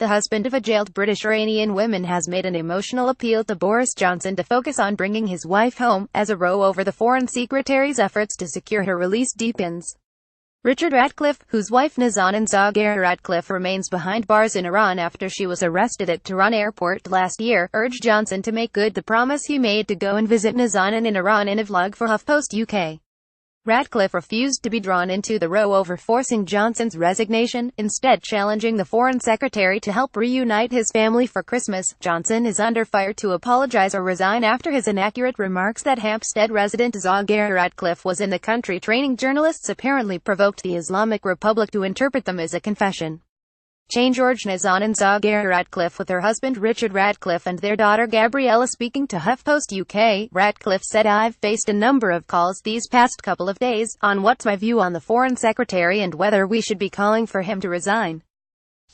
the husband of a jailed British Iranian woman, has made an emotional appeal to Boris Johnson to focus on bringing his wife home, as a row over the Foreign Secretary's efforts to secure her release deepens. Richard Ratcliffe, whose wife Nazanin ZaghariRatcliffe remains behind bars in Iran after she was arrested at Tehran Airport last year, urged Johnson to make good the promise he made to go and visit Nazanin in Iran in a vlog for HuffPost UK. Ratcliffe refused to be drawn into the row over forcing Johnson's resignation, instead challenging the Foreign Secretary to help reunite his family for Christmas. Johnson is under fire to apologise or resign after his inaccurate remarks that Hampstead resident ZaghariRatcliffe was in the country training journalists apparently provoked the Islamic Republic to interpret them as a confession. Changeorg Nazanin ZaghariRatcliffe with her husband Richard Ratcliffe and their daughter Gabriella speaking to HuffPost UK. Ratcliffe said, "I've faced a number of calls these past couple of days, on what's my view on the Foreign Secretary and whether we should be calling for him to resign.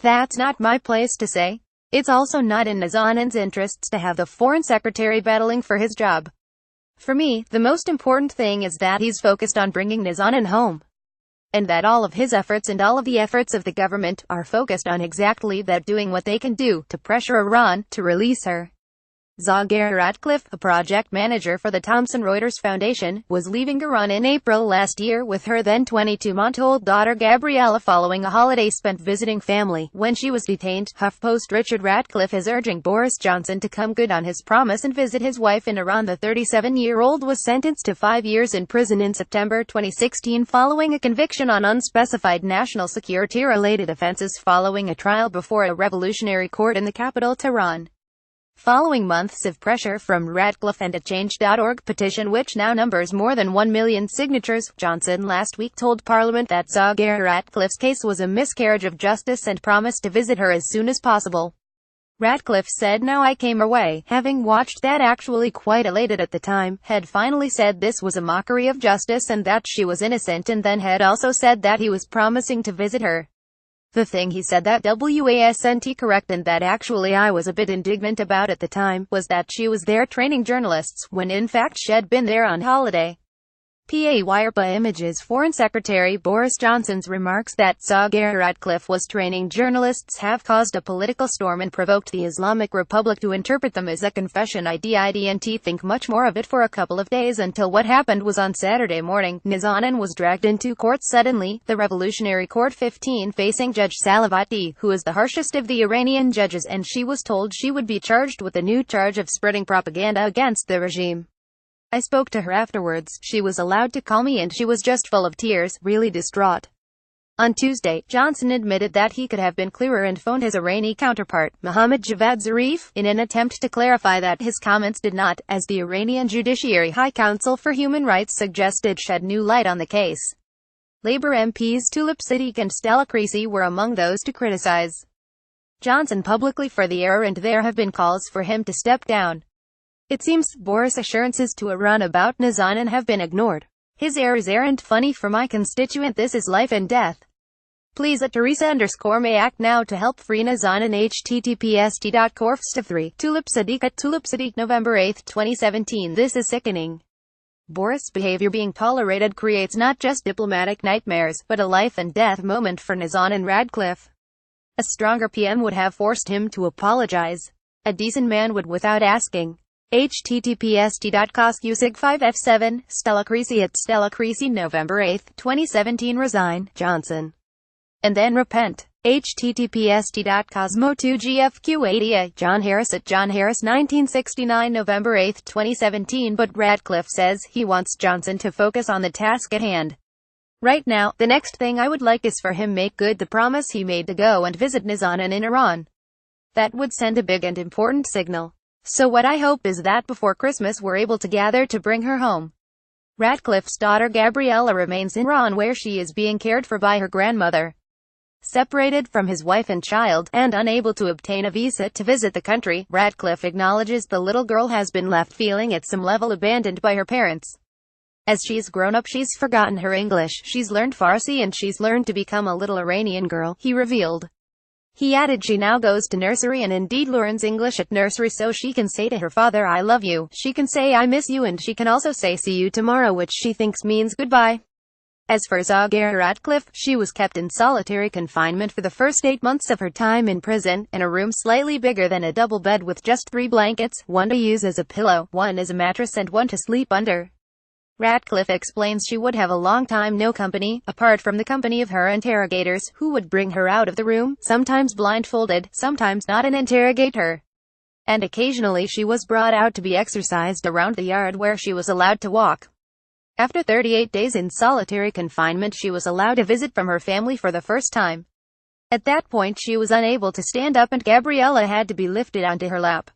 That's not my place to say. It's also not in Nazanin's interests to have the Foreign Secretary battling for his job. For me, the most important thing is that he's focused on bringing Nazanin home. And that all of his efforts and all of the efforts of the government are focused on exactly that, doing what they can do to pressure Iran to release her." ZaghariRatcliffe, a project manager for the Thomson Reuters Foundation, was leaving Iran in April last year with her then 22-month-old daughter Gabriella following a holiday spent visiting family, when she was detained. HuffPost Richard Ratcliffe is urging Boris Johnson to come good on his promise and visit his wife in Iran. The 37-year-old was sentenced to 5 years in prison in September 2016 following a conviction on unspecified national security-related offences following a trial before a revolutionary court in the capital, Tehran. Following months of pressure from Ratcliffe and a Change.org petition which now numbers more than 1 million signatures, Johnson last week told Parliament that ZaghariRatcliffe's case was a miscarriage of justice and promised to visit her as soon as possible. Ratcliffe said, "Now I came away, having watched that actually quite elated at the time, had finally said this was a mockery of justice and that she was innocent, and then had also said that he was promising to visit her. The thing he said that wasn't correct and that actually I was a bit indignant about at the time, was that she was there training journalists, when in fact she'd been there on holiday." WirePA images. Foreign Secretary Boris Johnson's remarks that ZaghariRatcliffe was training journalists have caused a political storm and provoked the Islamic Republic to interpret them as a confession. I didn't think much more of it for a couple of days until what happened was on Saturday morning. Nazanin was dragged into court suddenly, the Revolutionary Court 15, facing Judge Salavati, who is the harshest of the Iranian judges, and she was told she would be charged with a new charge of spreading propaganda against the regime. I spoke to her afterwards. She was allowed to call me and she was just full of tears, really distraught." On Tuesday, Johnson admitted that he could have been clearer and phoned his Iranian counterpart, Mohammad Javad Zarif, in an attempt to clarify that his comments did not, as the Iranian Judiciary High Council for Human Rights suggested, shed new light on the case. Labour MPs Tulip Siddiq and Stella Creasy were among those to criticise Johnson publicly for the error, and there have been calls for him to step down. It seems Boris' assurances to Iran about Nazanin have been ignored. "His errors aren't funny for my constituent, this is life and death. Please at Teresa_May act now to help free Nazanin." https://t.corfs3 Tulip Siddiq at Tulip Siddiq November 8, 2017. This is sickening. Boris' behavior being tolerated creates not just diplomatic nightmares, but a life and death moment for Nazanin Ratcliffe. A stronger PM would have forced him to apologise. A decent man would without asking. https://t.cosqsig5f7 Stella Creasy at Stella Creasy November 8, 2017. Resign, Johnson. And then repent. https://t.cosmo2gfq80 John Harris at John Harris 1969 November 8, 2017. But Ratcliffe says he wants Johnson to focus on the task at hand. Right now, the next thing I would like is for him make good the promise he made to go and visit Nazanin in Iran. That would send a big and important signal. So what I hope is that before Christmas we're able to gather to bring her home. Ratcliffe's daughter Gabriella remains in Iran, where she is being cared for by her grandmother. Separated from his wife and child, and unable to obtain a visa to visit the country, Ratcliffe acknowledges the little girl has been left feeling at some level abandoned by her parents. As she's grown up, she's forgotten her English, she's learned Farsi, and she's learned to become a little Iranian girl, he revealed. He added she now goes to nursery and indeed learns English at nursery so she can say to her father "I love you," she can say "I miss you," and she can also say "see you tomorrow," which she thinks means goodbye. As for ZaghariRatcliffe, she was kept in solitary confinement for the first 8 months of her time in prison, in a room slightly bigger than a double bed with just 3 blankets, one to use as a pillow, one as a mattress and one to sleep under. Ratcliffe explains she would have a long time no company, apart from the company of her interrogators, who would bring her out of the room, sometimes blindfolded, sometimes not, and interrogate her. And occasionally she was brought out to be exercised around the yard where she was allowed to walk. After 38 days in solitary confinement, she was allowed a visit from her family for the first time. At that point she was unable to stand up and Gabriella had to be lifted onto her lap.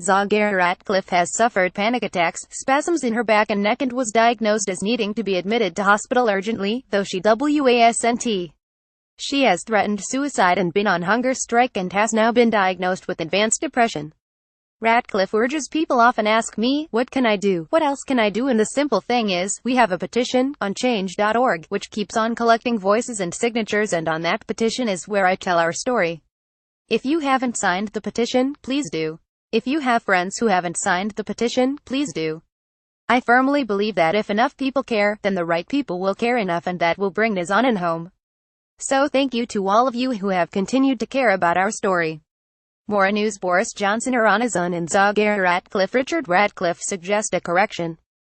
ZaghariRatcliffe has suffered panic attacks, spasms in her back and neck, and was diagnosed as needing to be admitted to hospital urgently, though she wasn't. She has threatened suicide and been on hunger strike and has now been diagnosed with advanced depression. Ratcliffe urges people often ask me, what can I do? What else can I do? And the simple thing is, we have a petition on change.org, which keeps on collecting voices and signatures, and on that petition is where I tell our story. If you haven't signed the petition, please do. If you have friends who haven't signed the petition, please do. I firmly believe that if enough people care, then the right people will care enough, and that will bring Nazanin home. So thank you to all of you who have continued to care about our story. More news. Boris Johnson, Nazanin ZaghariRatcliffe, Richard Ratcliffe suggest a correction.